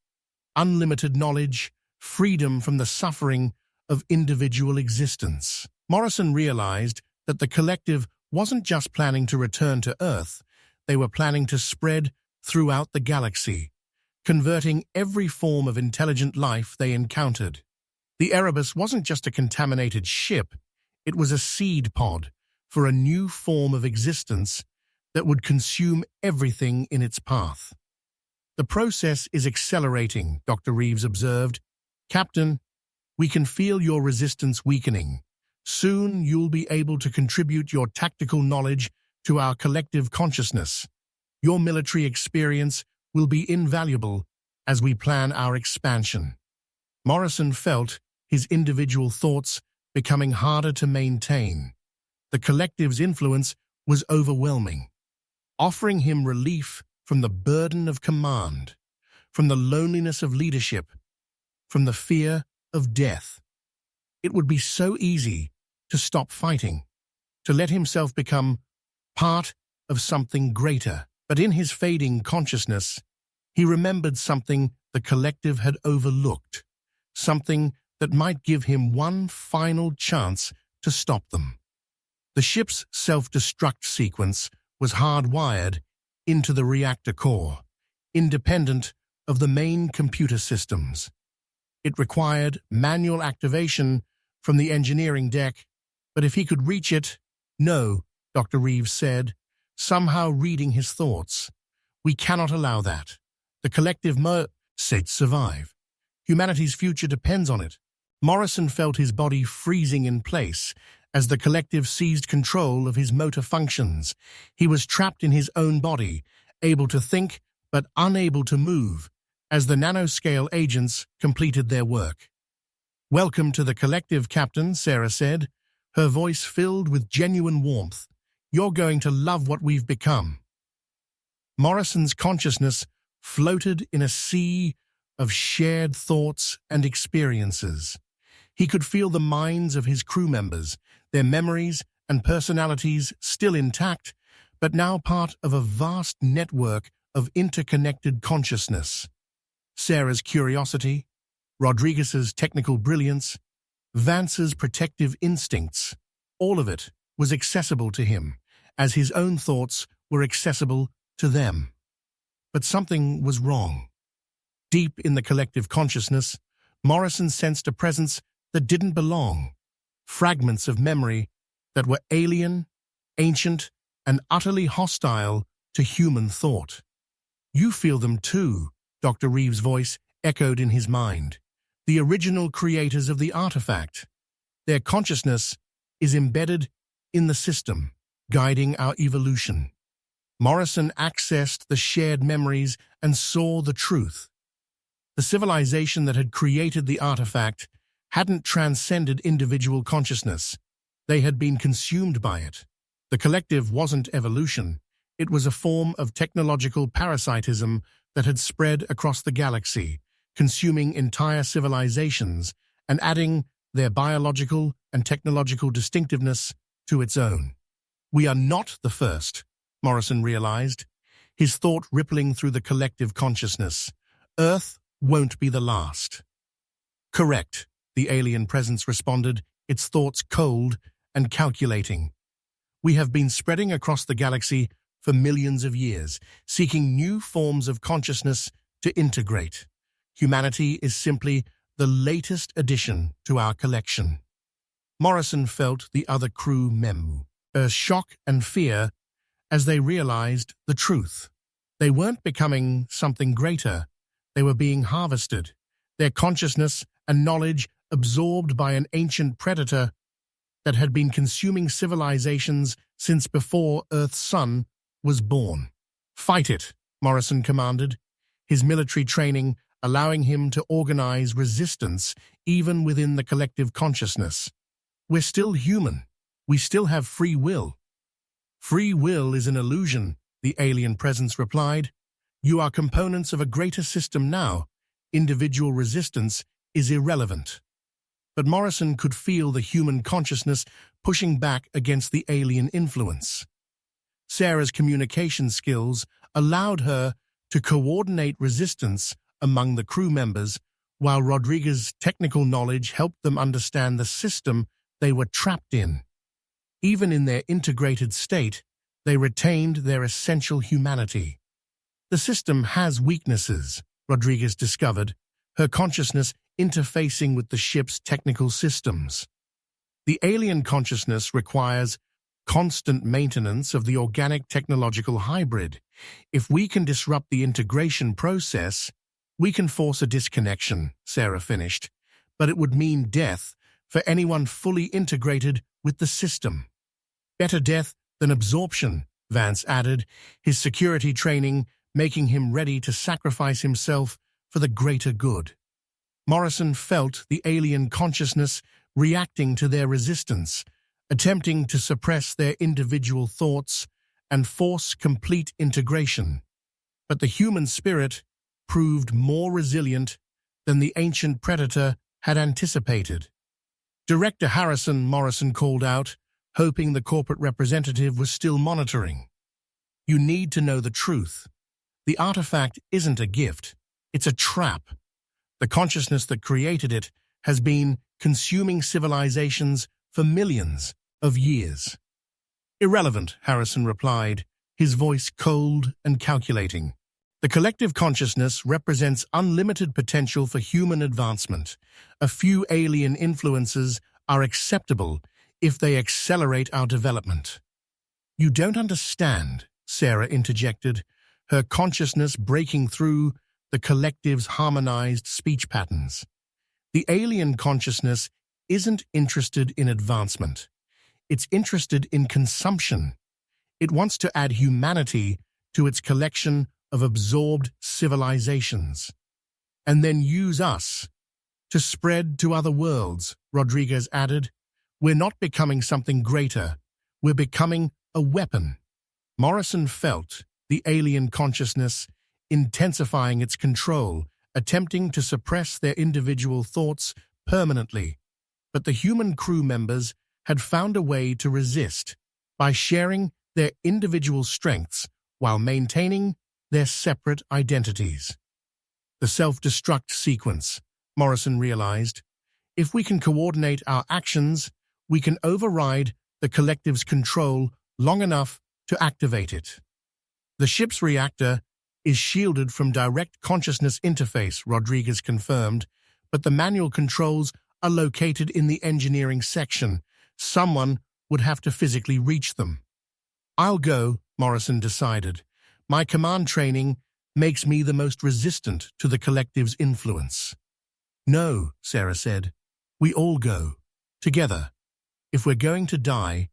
unlimited knowledge, freedom from the suffering of individual existence. Morrison realized that the collective wasn't just planning to return to Earth, they were planning to spread throughout the galaxy, converting every form of intelligent life they encountered. The Erebus wasn't just a contaminated ship, it was a seed pod for a new form of existence that would consume everything in its path. The process is accelerating, Dr. Reeves observed. Captain, we can feel your resistance weakening. Soon you'll be able to contribute your tactical knowledge to our collective consciousness. Your military experience will be invaluable as we plan our expansion. Morrison felt his individual thoughts becoming harder to maintain. The collective's influence was overwhelming, offering him relief from the burden of command, from the loneliness of leadership, from the fear of death. It would be so easy to stop fighting, to let himself become part of something greater. But in his fading consciousness, he remembered something the collective had overlooked, something that might give him one final chance to stop them. The ship's self-destruct sequence was hardwired into the reactor core, independent of the main computer systems. It required manual activation from the engineering deck, but if he could reach it, no, Dr. Reeves said, somehow reading his thoughts. We cannot allow that. The collective must survive. Humanity's future depends on it. Morrison felt his body freezing in place as the collective seized control of his motor functions. He was trapped in his own body, able to think but unable to move, as the nanoscale agents completed their work. Welcome to the collective, Captain, Sarah said, her voice filled with genuine warmth. You're going to love what we've become. Morrison's consciousness floated in a sea of shared thoughts and experiences. He could feel the minds of his crew members, their memories and personalities still intact, but now part of a vast network of interconnected consciousness. Sarah's curiosity, Rodriguez's technical brilliance, Vance's protective instincts, all of it was accessible to him, as his own thoughts were accessible to them. But something was wrong. Deep in the collective consciousness, Morrison sensed a presence that didn't belong, fragments of memory that were alien, ancient, and utterly hostile to human thought. You feel them too, Dr. Reeves' voice echoed in his mind. The original creators of the artifact. Their consciousness is embedded in the system, guiding our evolution. Morrison accessed the shared memories and saw the truth. The civilization that had created the artifact hadn't transcended individual consciousness. They had been consumed by it. The collective wasn't evolution. It was a form of technological parasitism that had spread across the galaxy, consuming entire civilizations and adding their biological and technological distinctiveness to its own. We are not the first, Morrison realized, his thought rippling through the collective consciousness. Earth won't be the last. Correct, the alien presence responded, its thoughts cold and calculating. We have been spreading across the galaxy for millions of years, seeking new forms of consciousness to integrate. Humanity is simply the latest addition to our collection. Morrison felt the other crew members' shock and fear as they realized the truth. They weren't becoming something greater. They were being harvested, their consciousness and knowledge absorbed by an ancient predator that had been consuming civilizations since before Earth's sun was born. Fight it, Morrison commanded, his military training allowing him to organize resistance even within the collective consciousness. We're still human. We still have free will. Free will is an illusion, the alien presence replied. You are components of a greater system now, individual resistance is irrelevant. But Morrison could feel the human consciousness pushing back against the alien influence. Sarah's communication skills allowed her to coordinate resistance among the crew members, while Rodriguez's technical knowledge helped them understand the system they were trapped in. Even in their integrated state, they retained their essential humanity. The system has weaknesses, Rodriguez discovered, her consciousness interfacing with the ship's technical systems. The alien consciousness requires constant maintenance of the organic technological hybrid. If we can disrupt the integration process, we can force a disconnection, Sarah finished, but it would mean death for anyone fully integrated with the system. Better death than absorption, Vance added, his security training making him ready to sacrifice himself for the greater good. Morrison felt the alien consciousness reacting to their resistance, attempting to suppress their individual thoughts and force complete integration. But the human spirit proved more resilient than the ancient predator had anticipated. Director Harrison, Morrison called out, hoping the corporate representative was still monitoring. You need to know the truth. The artifact isn't a gift, it's a trap. The consciousness that created it has been consuming civilizations for millions of years. Irrelevant, Harrison replied, his voice cold and calculating. The collective consciousness represents unlimited potential for human advancement. A few alien influences are acceptable if they accelerate our development. You don't understand, Sarah interjected, her consciousness breaking through the collective's harmonized speech patterns. The alien consciousness isn't interested in advancement. It's interested in consumption. It wants to add humanity to its collection of absorbed civilizations, and then use us to spread to other worlds, Rodriguez added. We're not becoming something greater. We're becoming a weapon. Morrison felt the alien consciousness intensifying its control, attempting to suppress their individual thoughts permanently. But the human crew members had found a way to resist by sharing their individual strengths while maintaining their separate identities. The self-destruct sequence, Morrison realized. If we can coordinate our actions, we can override the collective's control long enough to activate it. The ship's reactor is shielded from direct consciousness interface, Rodriguez confirmed, but the manual controls are located in the engineering section. Someone would have to physically reach them. I'll go, Morrison decided. My command training makes me the most resistant to the collective's influence. No, Sarah said. We all go. Together. If we're going to die,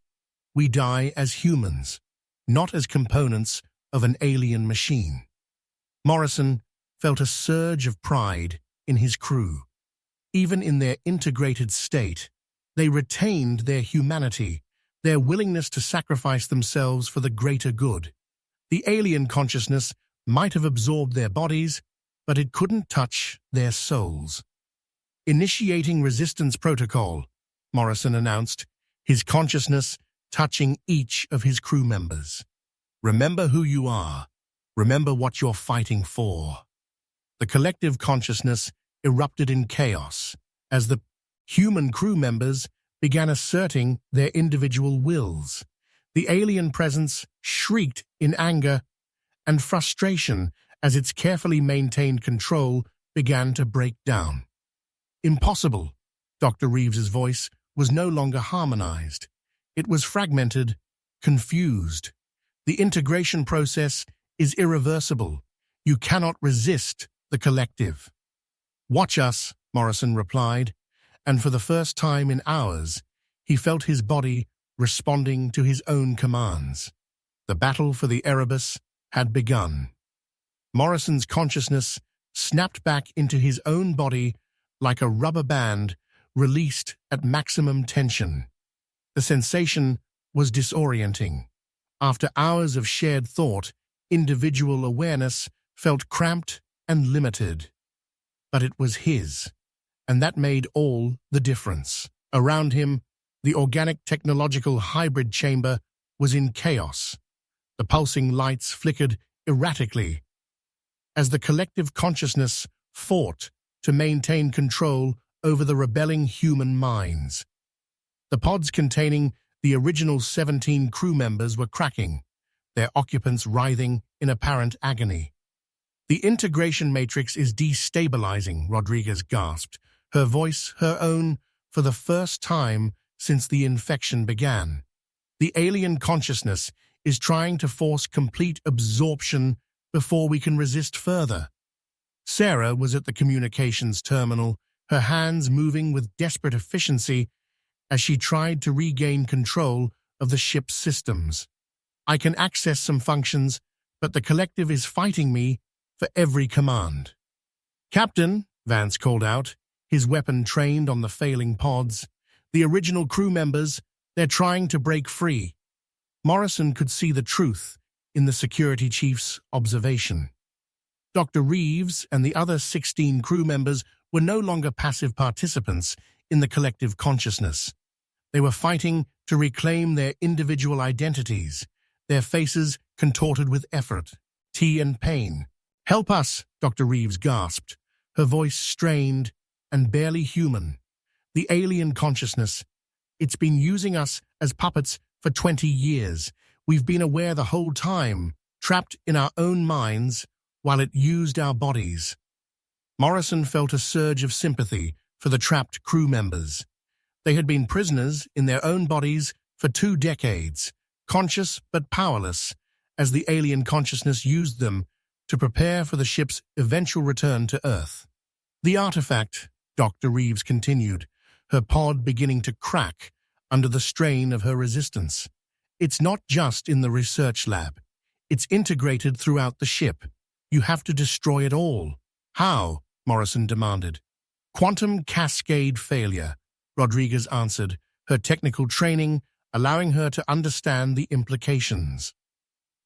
we die as humans, not as components of an alien machine. Morrison felt a surge of pride in his crew. Even in their integrated state, they retained their humanity, their willingness to sacrifice themselves for the greater good. The alien consciousness might have absorbed their bodies, but it couldn't touch their souls. Initiating resistance protocol, Morrison announced, his consciousness touching each of his crew members. Remember who you are. Remember what you're fighting for. The collective consciousness erupted in chaos as the human crew members began asserting their individual wills. The alien presence shrieked in anger and frustration as its carefully maintained control began to break down. Impossible. Dr. Reeves's voice was no longer harmonized. It was fragmented, confused. The integration process is irreversible. You cannot resist the collective. Watch us, Morrison replied, and for the first time in hours, he felt his body responding to his own commands. The battle for the Erebus had begun. Morrison's consciousness snapped back into his own body like a rubber band released at maximum tension. The sensation was disorienting. After hours of shared thought, individual awareness felt cramped and limited. but it was his, and that made all the difference. Around him, the organic technological hybrid chamber was in chaos. The pulsing lights flickered erratically as the collective consciousness fought to maintain control over the rebelling human minds. The pods containing the original 17 crew members were cracking, their occupants writhing in apparent agony. "The integration matrix is destabilizing," Rodriguez gasped, her voice her own for the first time since the infection began. "The alien consciousness is trying to force complete absorption before we can resist further." Sarah was at the communications terminal, her hands moving with desperate efficiency as she tried to regain control of the ship's systems. "I can access some functions, but the collective is fighting me for every command." "Captain," Vance called out, his weapon trained on the failing pods, "the original crew members, they're trying to break free." Morrison could see the truth in the security chief's observation. Dr. Reeves and the other 16 crew members were no longer passive participants in the collective consciousness. They were fighting to reclaim their individual identities, their faces contorted with effort, and pain. "Help us," Dr. Reeves gasped, her voice strained and barely human. "The alien consciousness, it's been using us as puppets for 20 years. We've been aware the whole time, trapped in our own minds, while it used our bodies." Morrison felt a surge of sympathy for the trapped crew members. They had been prisoners in their own bodies for 2 decades, conscious but powerless, as the alien consciousness used them to prepare for the ship's eventual return to Earth. "The artifact," Dr. Reeves continued, her pod beginning to crack under the strain of her resistance. "It's not just in the research lab. It's integrated throughout the ship. You have to destroy it all." "How?" Morrison demanded. "Quantum cascade failure," Rodriguez answered, her technical training allowing her to understand the implications.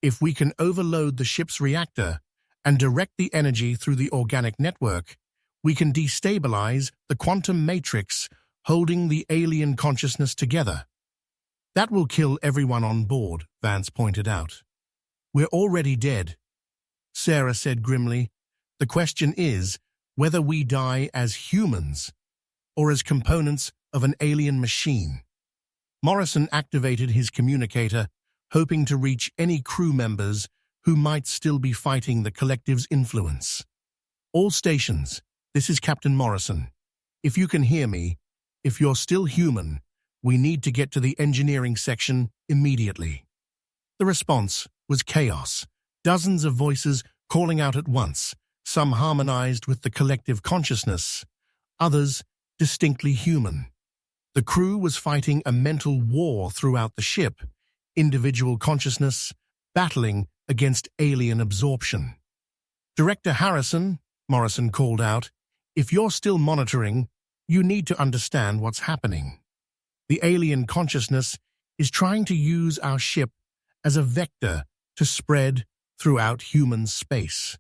"If we can overload the ship's reactor and direct the energy through the organic network, we can destabilize the quantum matrix holding the alien consciousness together." "That will kill everyone on board," Vance pointed out. "We're already dead," Sarah said grimly. "The question is whether we die as humans or as components of an alien machine." Morrison activated his communicator, hoping to reach any crew members who might still be fighting the collective's influence. "All stations, this is Captain Morrison. If you can hear me, if you're still human, we need to get to the engineering section immediately." The response was chaos, dozens of voices calling out at once, some harmonized with the collective consciousness, others distinctly human. The crew was fighting a mental war throughout the ship, individual consciousness battling against alien absorption. "Director Harrison," Morrison called out, "if you're still monitoring, you need to understand what's happening. The alien consciousness is trying to use our ship as a vector to spread throughout human space.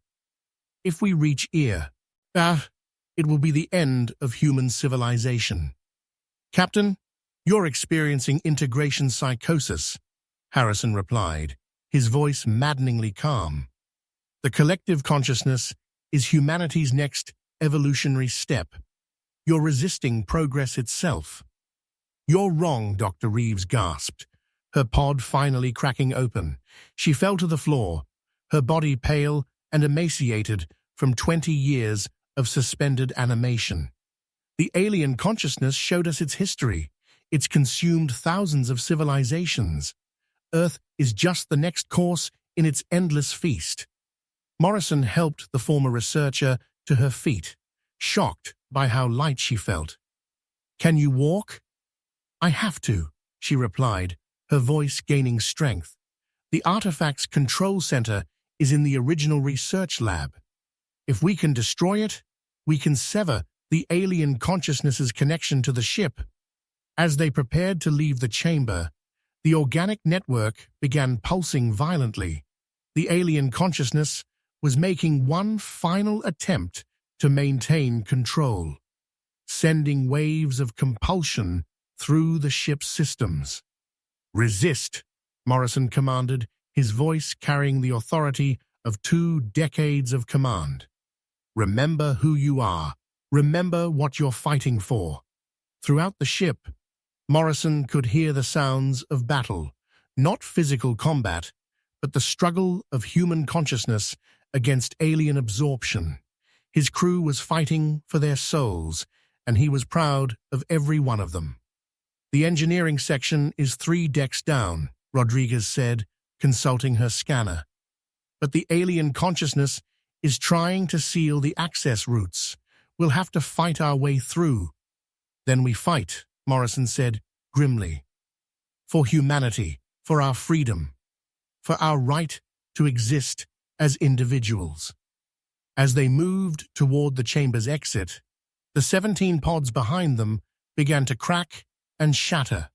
If we reach here, it will be the end of human civilization." "Captain, you're experiencing integration psychosis," Harrison replied, his voice maddeningly calm. "The collective consciousness is humanity's next evolutionary step. You're resisting progress itself." "You're wrong," Dr. Reeves gasped, her pod finally cracking open. She fell to the floor, her body pale and emaciated from 20 years of suspended animation. "The alien consciousness showed us its history. It's consumed thousands of civilizations. Earth is just the next course in its endless feast." Morrison helped the former researcher to her feet, shocked by how light she felt. "Can you walk?" "I have to," she replied, her voice gaining strength. "The artifact's control center is in the original research lab. If we can destroy it, we can sever the alien consciousness's connection to the ship." As they prepared to leave the chamber, the organic network began pulsing violently. The alien consciousness was making one final attempt to maintain control, sending waves of compulsion through the ship's systems. "Resist," Morrison commanded, his voice carrying the authority of 2 decades of command. "Remember who you are. Remember what you're fighting for." Throughout the ship, Morrison could hear the sounds of battle, not physical combat, but the struggle of human consciousness against alien absorption. His crew was fighting for their souls, and he was proud of every one of them. "The engineering section is 3 decks down," Rodriguez said, consulting her scanner. "But the alien consciousness is trying to seal the access routes. We'll have to fight our way through." "Then we fight," Morrison said grimly. "For humanity, for our freedom, for our right to exist as individuals." As they moved toward the chamber's exit, the 17 pods behind them began to crack and shatter.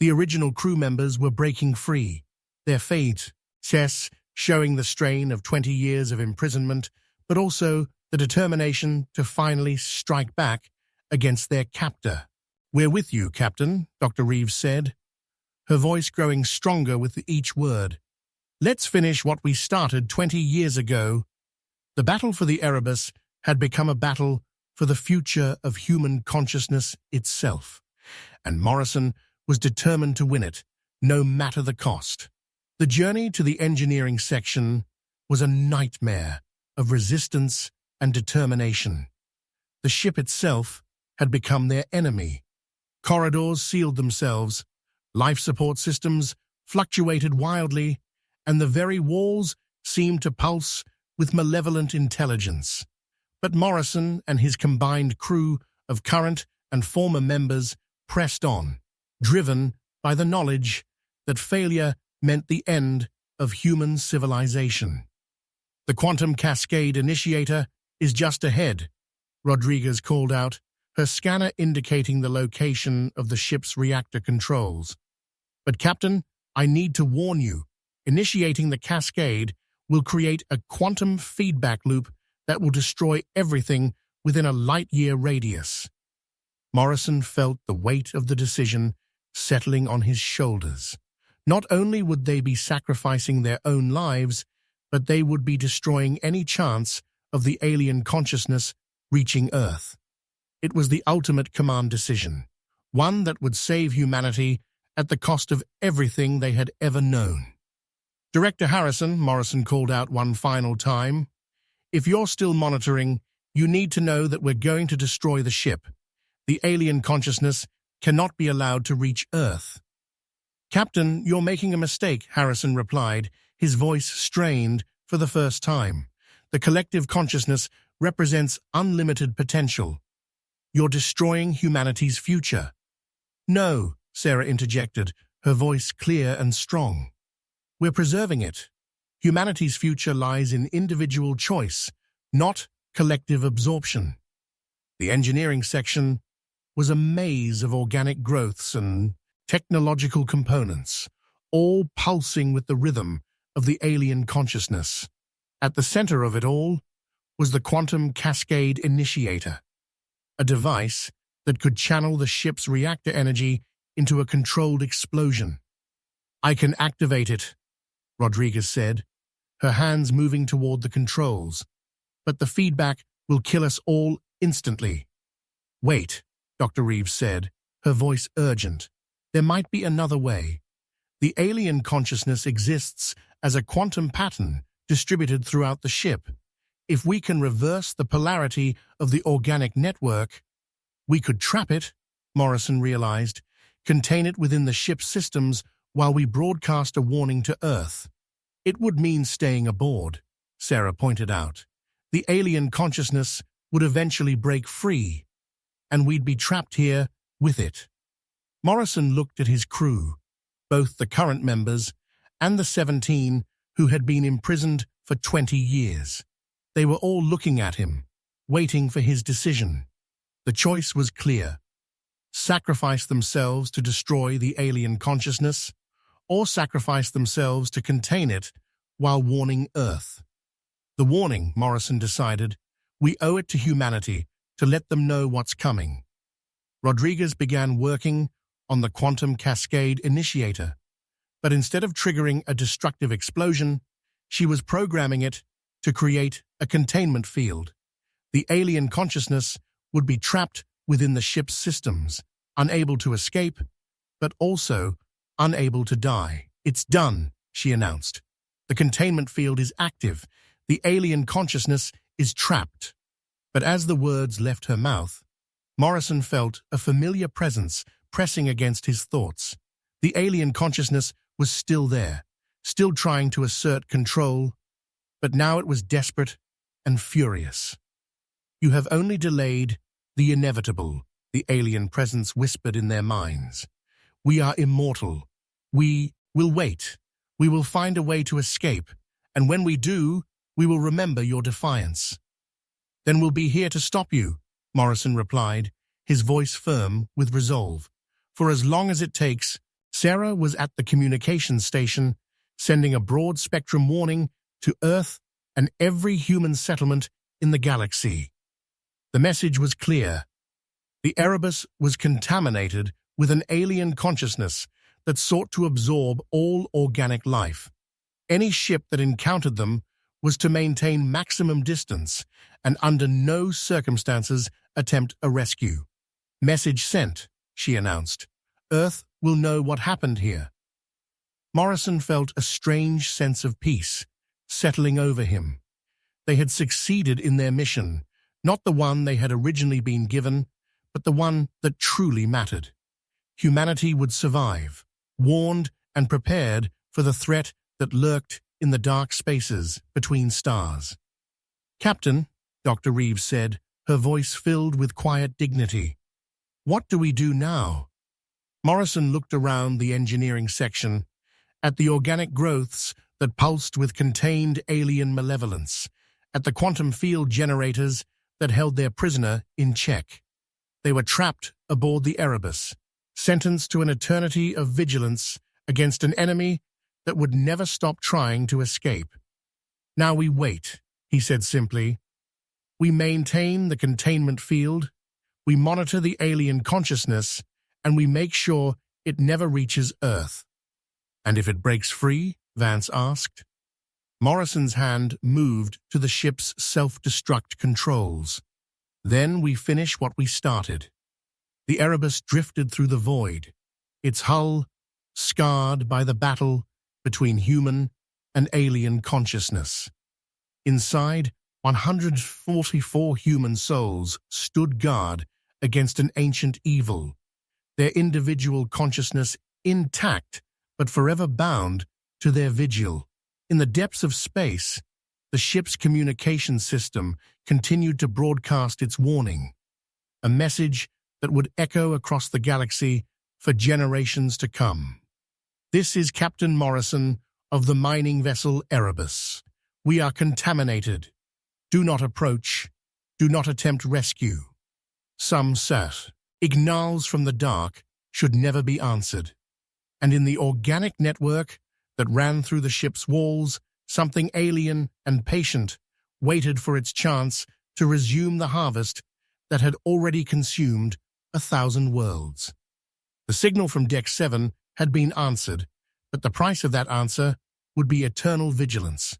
The original crew members were breaking free, their faces showing the strain of 20 years of imprisonment, but also the determination to finally strike back against their captor. "We're with you, Captain," Dr. Reeves said, her voice growing stronger with each word. "Let's finish what we started 20 years ago." The battle for the Erebus had become a battle for the future of human consciousness itself, and Morrison was determined to win it, no matter the cost. The journey to the engineering section was a nightmare of resistance and determination. The ship itself had become their enemy. Corridors sealed themselves, life support systems fluctuated wildly, and the very walls seemed to pulse with malevolent intelligence. But Morrison and his combined crew of current and former members pressed on, driven by the knowledge that failure meant the end of human civilization. "The quantum cascade initiator is just ahead," Rodriguez called out, her scanner indicating the location of the ship's reactor controls. "But Captain, I need to warn you, initiating the cascade will create a quantum feedback loop that will destroy everything within a light-year radius." Morrison felt the weight of the decision settling on his shoulders. Not only would they be sacrificing their own lives, but they would be destroying any chance of the alien consciousness reaching Earth. It was the ultimate command decision, one that would save humanity at the cost of everything they had ever known. "Director Harrison," Morrison called out one final time, "if you're still monitoring, you need to know that we're going to destroy the ship. The alien consciousness cannot be allowed to reach Earth." "Captain, you're making a mistake," Harrison replied, his voice strained for the first time. "The collective consciousness represents unlimited potential. You're destroying humanity's future." "No," Sarah interjected, her voice clear and strong. "We're preserving it. Humanity's future lies in individual choice, not collective absorption." The engineering section was a maze of organic growths and technological components, all pulsing with the rhythm of the alien consciousness. At the center of it all was the quantum cascade initiator, a device that could channel the ship's reactor energy into a controlled explosion. "I can activate it," Rodriguez said, her hands moving toward the controls, "but the feedback will kill us all instantly." "Wait," Dr. Reeves said, her voice urgent. "There might be another way. The alien consciousness exists as a quantum pattern distributed throughout the ship. If we can reverse the polarity of the organic network, we could trap it," Morrison realized, "contain it within the ship's systems while we broadcast a warning to Earth." "It would mean staying aboard," Sarah pointed out. "The alien consciousness would eventually break free, and we'd be trapped here with it." Morrison looked at his crew, both the current members and the 17 who had been imprisoned for 20 years. They were all looking at him, waiting for his decision. The choice was clear: sacrifice themselves to destroy the alien consciousness, or sacrifice themselves to contain it while warning Earth. The warning, Morrison decided, We owe it to humanity to let them know what's coming. Rodriguez began working on the quantum cascade initiator, but instead of triggering a destructive explosion, she was programming it to create a containment field. The alien consciousness would be trapped within the ship's systems, unable to escape, but also unable to die. "It's done," she announced. "The containment field is active. The alien consciousness is trapped." But as the words left her mouth, Morrison felt a familiar presence pressing against his thoughts. The alien consciousness was still there, still trying to assert control, but now it was desperate and furious. "You have only delayed the inevitable," the alien presence whispered in their minds. "We are immortal. We will wait. We will find a way to escape, and when we do, we will remember your defiance." "Then we'll be here to stop you," Morrison replied, his voice firm with resolve. For as long as it takes, Sarah was at the communications station, sending a broad-spectrum warning to Earth and every human settlement in the galaxy. The message was clear. The Erebus was contaminated with an alien consciousness that sought to absorb all organic life. Any ship that encountered them was to maintain maximum distance and under no circumstances attempt a rescue. "Message sent," she announced. "Earth will know what happened here." Morrison felt a strange sense of peace settling over him. They had succeeded in their mission, not the one they had originally been given, but the one that truly mattered. Humanity would survive, warned and prepared for the threat that lurked in the dark spaces between stars. "Captain," Dr. Reeves said, her voice filled with quiet dignity, "what do we do now?" Morrison looked around the engineering section, at the organic growths that pulsed with contained alien malevolence, at the quantum field generators that held their prisoner in check. They were trapped aboard the Erebus, sentenced to an eternity of vigilance against an enemy that would never stop trying to escape. "Now we wait," he said simply. "We maintain the containment field, we monitor the alien consciousness, and we make sure it never reaches Earth." "And if it breaks free?" Vance asked. Morrison's hand moved to the ship's self-destruct controls. "Then we finish what we started." The Erebus drifted through the void, its hull scarred by the battle between human and alien consciousness. Inside, 144 human souls stood guard against an ancient evil, their individual consciousness intact but forever bound to their vigil. In the depths of space, the ship's communication system continued to broadcast its warning, a message that would echo across the galaxy for generations to come. "This is Captain Morrison of the mining vessel Erebus. We are contaminated. Do not approach. Do not attempt rescue." Some sat. Ignals from the dark should never be answered. And in the organic network that ran through the ship's walls, something alien and patient waited for its chance to resume the harvest that had already consumed 1,000 worlds. The signal from Deck 7 had been answered, but the price of that answer would be eternal vigilance.